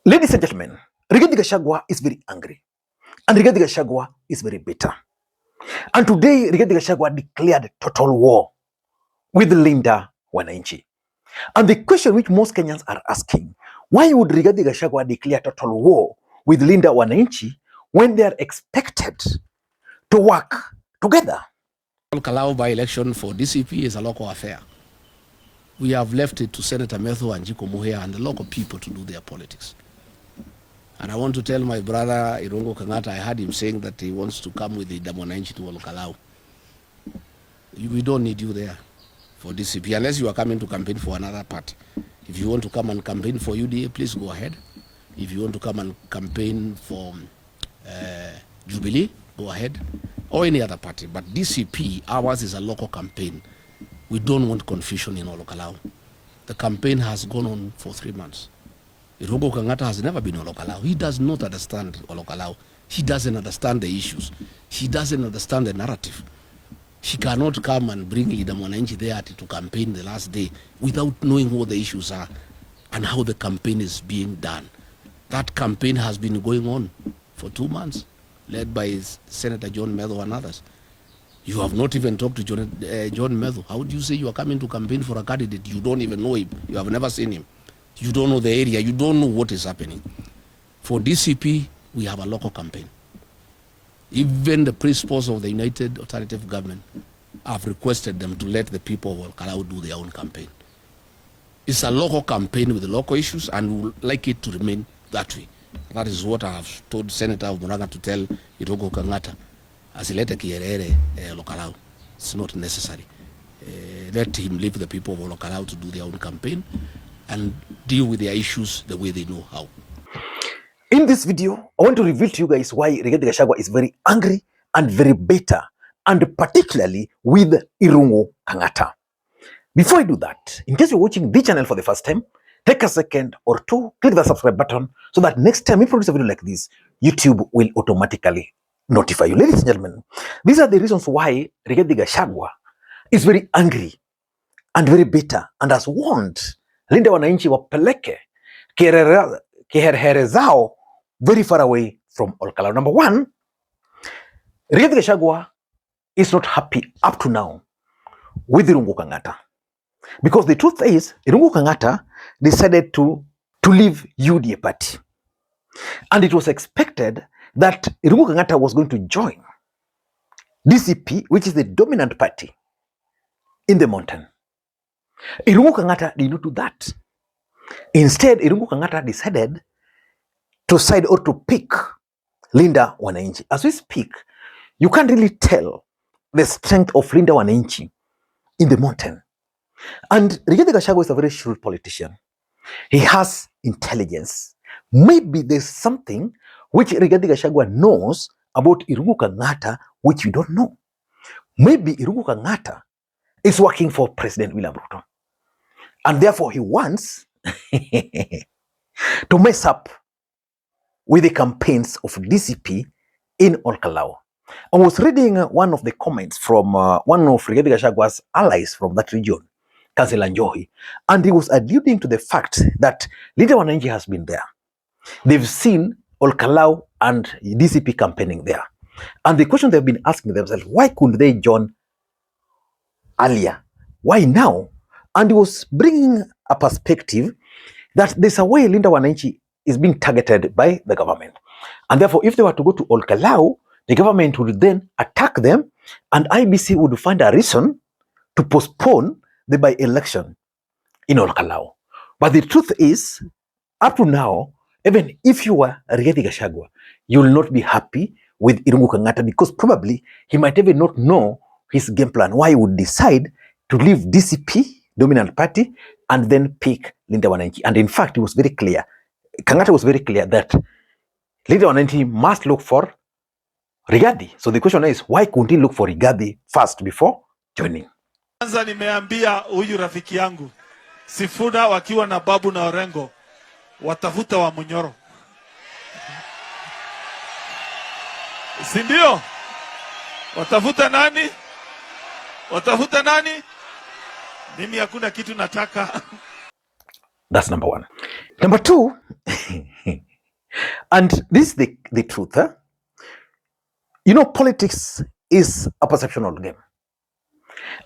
Ladies and gentlemen, Rigathi Gachagua is very angry. And Rigathi Gachagua is very bitter. And today, Rigathi Gachagua declared total war with Linda Wananchi. And the question which most Kenyans are asking, why would Rigathi Gachagua declare total war with Linda Wananchi when they are expected to work together? Ol Kalou by-election for DCP is a local affair. We have left it to Senator Metho and Jiko Muhea and the local people to do their politics. And I want to tell my brother Kangata, I heard him saying that he wants to come with the Wananchi to Ol Kalou. We don't need you there for DCP unless you are coming to campaign for another party. If you want to come and campaign for UDA, please go ahead. If you want to come and campaign for Jubilee, go ahead, or any other party. But DCP, ours is a local campaign. We don't want confusion in Ol Kalou. The campaign has gone on for 3 months. Kangata has never been Ol Kalou. He does not understand Ol Kalou. He doesn't understand the issues. He doesn't understand the narrative. He cannot come and bring Linda Wananchi there to campaign the last day without knowing what the issues are and how the campaign is being done. That campaign has been going on for 2 months, led by Senator John Metho and others. You have not even talked to John Metho. How do you say you are coming to campaign for a candidate? You don't even know him. You have never seen him. You don't know the area. You don't know what is happening. For DCP, we have a local campaign. Even the principals of the United Alternative Government have requested them to let the people of Ol Kalou do their own campaign. It's a local campaign with the local issues, and we would like it to remain that way. That is what I have told Senator Muraga to tell Kangata. As he let Ol Kalou, it's not necessary. Let him leave the people of Ol Kalou to do their own campaign and deal with their issues the way they know how. In this video, I want to reveal to you guys why Rigathi Gachagua is very angry and very bitter, and particularly with Kangata. Before I do that, in case you're watching the channel for the first time, take a second or two, click the subscribe button so that next time we produce a video like this, YouTube will automatically notify you. Ladies and gentlemen, these are the reasons why Rigathi Gachagua is very angry and very bitter and has warned Linda Wananchi wapeleke kiherehere zao very far away from Ol Kalou. Number one, Rigathi Gachagua is not happy up to now with Kangata. Because the truth is, Kangata decided to leave UDA party. And it was expected that Kangata was going to join DCP, which is the dominant party in the mountain. Kangata did not do that. Instead, Kangata decided to side or to pick Linda Wananchi. As we speak, you can't really tell the strength of Linda Wananchi in the mountain. And Rigathi Gachagua is a very shrewd politician. He has intelligence. Maybe there's something which Rigathi Gachagua knows about Kangata which you don't know. Maybe Kangata is working for President William Ruto. And therefore he wants to mess up with the campaigns of DCP in Ol Kalou. I was reading one of the comments from one of Rigathi Gachagua's allies from that region, Councillor Njohi, and he was alluding to the fact that Linda Wananchi has been there. They've seen Ol Kalou and DCP campaigning there. And the question they've been asking themselves, why couldn't they join earlier? Why now? And he was bringing a perspective that there's a way Linda Wananchi is being targeted by the government. And therefore, if they were to go to Ol Kalou, the government would then attack them, and IBC would find a reason to postpone the by-election in Ol Kalou. But the truth is, up to now, even if you were Rigathi Gachagua, you will not be happy with Kangata, because probably he might even not know his game plan, why he would decide to leave DCP, dominant party, and then pick Linda Wananchi. And in fact, it was very clear, Kangata was very clear that Linda Wananchi must look for Rigathi. So the question is, why couldn't he look for Rigathi first before joining? Kwanza nimeambia huyu rafiki yangu Sifuna wakiwa na Babu na Orengo watafuta wa Munyoro. Si ndio? Watafuta nani? Watafuta nani? Mimi hakuna kitu nataka. That's number one. Number two, And this is the truth. You know, politics is a perceptional game.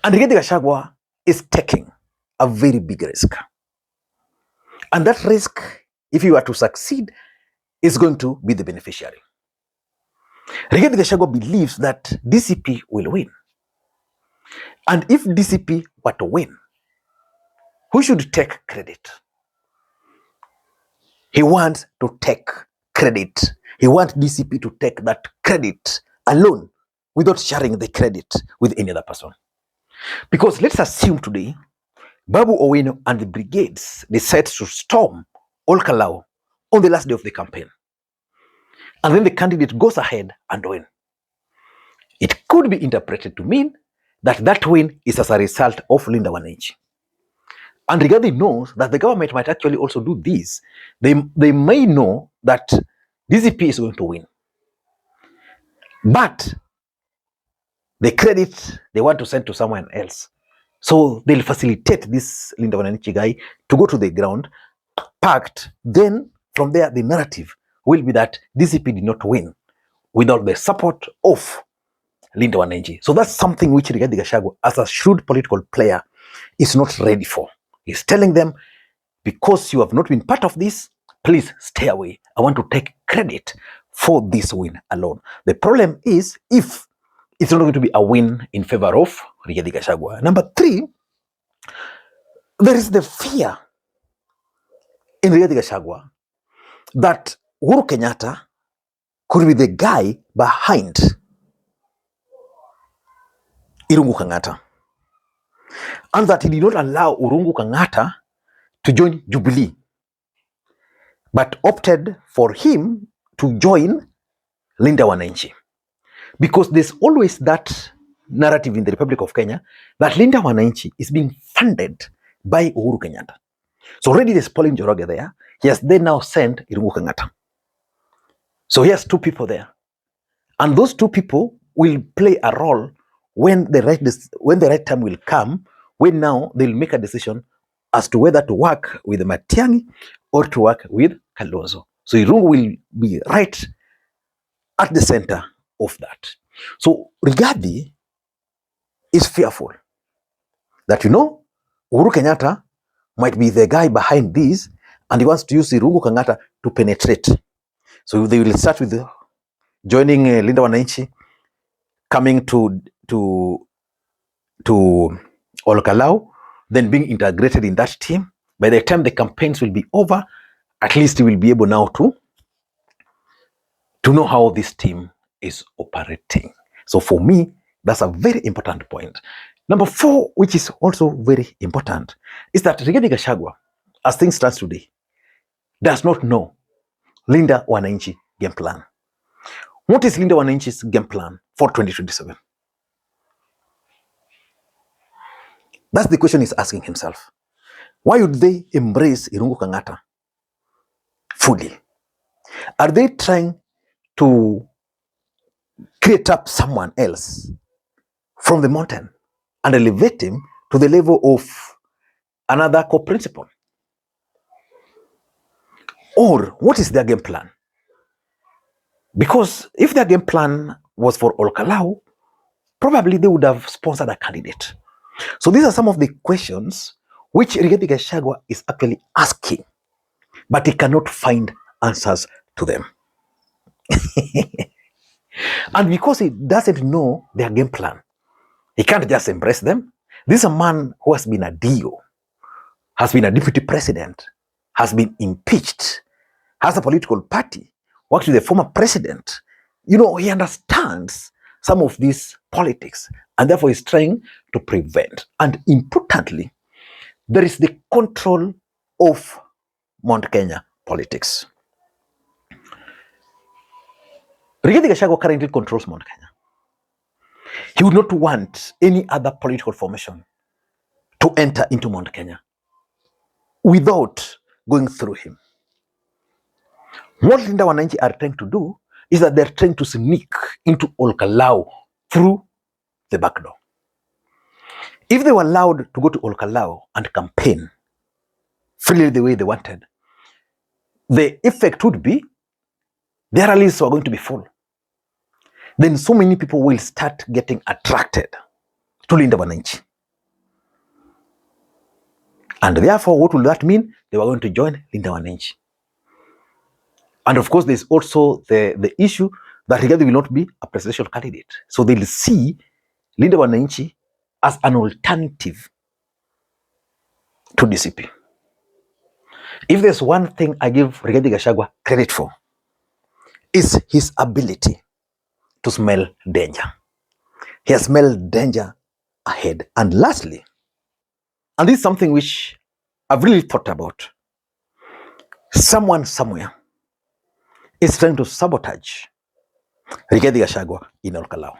And Rigathi Gachagua is taking a very big risk. And that risk, if you are to succeed, is going to be the beneficiary. Rigathi Gachagua believes that DCP will win. And if DCP were to win, who should take credit? He wants to take credit. He wants DCP to take that credit alone without sharing the credit with any other person. Because let's assume today, Babu Owino and the brigades decide to storm Ol Kalou on the last day of the campaign. And then the candidate goes ahead and win. It could be interpreted to mean that that win is as a result of Linda Wananchi. And Rigathi knows that the government might actually also do this. They may know that DCP is going to win. But the credit they want to send to someone else. So they'll facilitate this Linda Wananchi guy to go to the ground, packed. Then from there, the narrative will be that DCP did not win without the support of Linda Wananchi. So that's something which Rigathi Gachagua, as a shrewd political player, is not ready for. He's telling them, because you have not been part of this, please stay away. I want to take credit for this win alone. The problem is if it's not going to be a win in favor of Rigathi Gachagua. Number 3, there is the fear in Rigathi Gachagua that Uhuru Kenyatta could be the guy behind Irungu Kangata, and that he did not allow Irungu Kangata to join Jubilee, but opted for him to join Linda Wananchi. Because there's always that narrative in the Republic of Kenya that Linda Wananchi is being funded by Uhuru Kenyatta. So already there's Pauline Njoroge there. He has then now sent Irungu Kangata. So he has 2 people there. And those 2 people will play a role when the right time will come, when now they'll make a decision as to whether to work with Matiang'i or to work with Kalonzo. So Irungu will be right at the center of that. So Rigathi is fearful that, Uhuru Kenyatta might be the guy behind this, and he wants to use Irungu Kangata to penetrate. So they will start with joining Linda Wananchi, coming to Ol Kalou, then being integrated in that team. By the time the campaigns will be over, at least he will be able now to know how this team is operating. So for me, that's a very important point. Number 4, which is also very important, is that Rigathi Gachagua, as things stand today, does not know Linda Wananchi game plan. What is Linda Wananchi's game plan for 2027? That's the question he's asking himself. Why would they embrace Irungu Kangata fully? Are they trying to create up someone else from the mountain and elevate him to the level of another co-principal? Or what is their game plan? Because if their game plan was for Ol Kalou, probably they would have sponsored a candidate. So these are some of the questions which Rigathi Gachagua is actually asking, but he cannot find answers to them. And because he doesn't know their game plan, he can't just embrace them. This is a man who has been a DO, has been a deputy president, has been impeached, has a political party, worked with the former president. He understands some of these politics, and therefore is trying to prevent. And importantly, there is the control of Mount Kenya politics. Rigathi Gachagua currently controls Mount Kenya. He would not want any other political formation to enter into Mount Kenya without going through him. What Linda Wananchi are trying to do is that they're trying to sneak into Ol Kalou through the back door. If they were allowed to go to Ol Kalou and campaign freely the way they wanted, the effect would be their rallies were going to be full. Then so many people will start getting attracted to Linda Wananchi. And therefore, what will that mean? They were going to join Linda Wananchi. And of course, there's also the issue that Rigathi will not be a presidential candidate. So they'll see Linda Wananchi as an alternative to DCP. If there's one thing I give Rigathi Gachagua credit for, is his ability to smell danger. He has smelled danger ahead. And lastly, and this is something which I've really thought about, someone somewhere is trying to sabotage Rigathi Gachagua in Ol Kalou.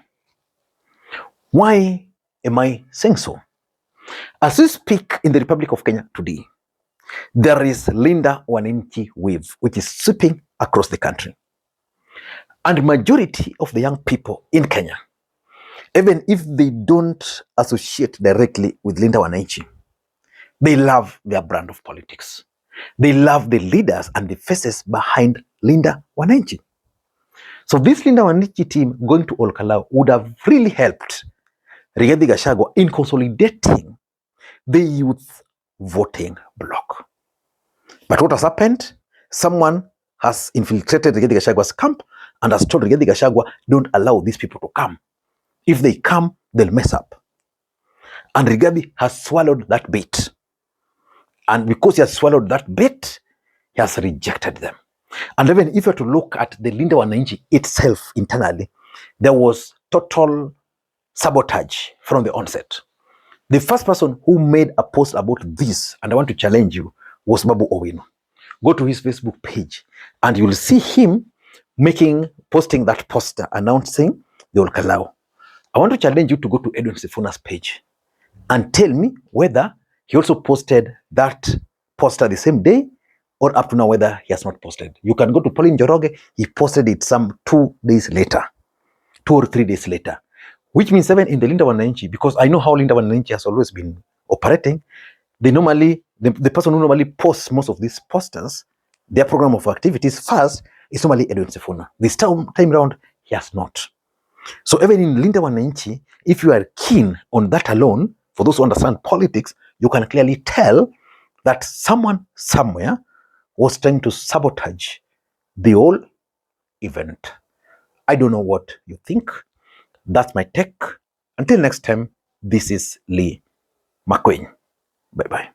Why am I saying so? As we speak in the Republic of Kenya today, there is Linda Wananchi wave, which is sweeping across the country. And majority of the young people in Kenya, even if they don't associate directly with Linda Wananchi, they love their brand of politics. They love the leaders and the faces behind Linda Wananchi. So this Linda Wananchi team going to Ol Kalou would have really helped Rigathi Gachagua in consolidating the youth voting bloc. But what has happened? Someone has infiltrated Rigathi Gachagua's camp and has told Rigathi Gachagua, don't allow these people to come. If they come, they'll mess up. And Rigathi has swallowed that bait. And because he has swallowed that bait, he has rejected them. And even if you were to look at the Linda Wananchi itself internally, there was total sabotage from the onset. The first person who made a post about this, and I want to challenge you, was Babu Owino. Go to his Facebook page and you will see him posting that poster announcing the Ol Kalou. I want to challenge you to go to Edwin Sifuna's page and tell me whether he also posted that poster the same day or up to now whether he has not posted. You can go to Pauline Njoroge, he posted it some 2 days later, 2 or 3 days later. Which means even in the Linda Wananchi, because I know how Linda Wananchi has always been operating, they normally, the person who normally posts most of these posters, their program of activities first, is normally Edwin Sifuna. This time around, he has not. So even in Linda Wananchi, if you are keen on that alone, for those who understand politics, you can clearly tell that someone somewhere was trying to sabotage the whole event. I don't know what you think. That's my take. Until next time, this is Lee Makwiny. Bye-bye.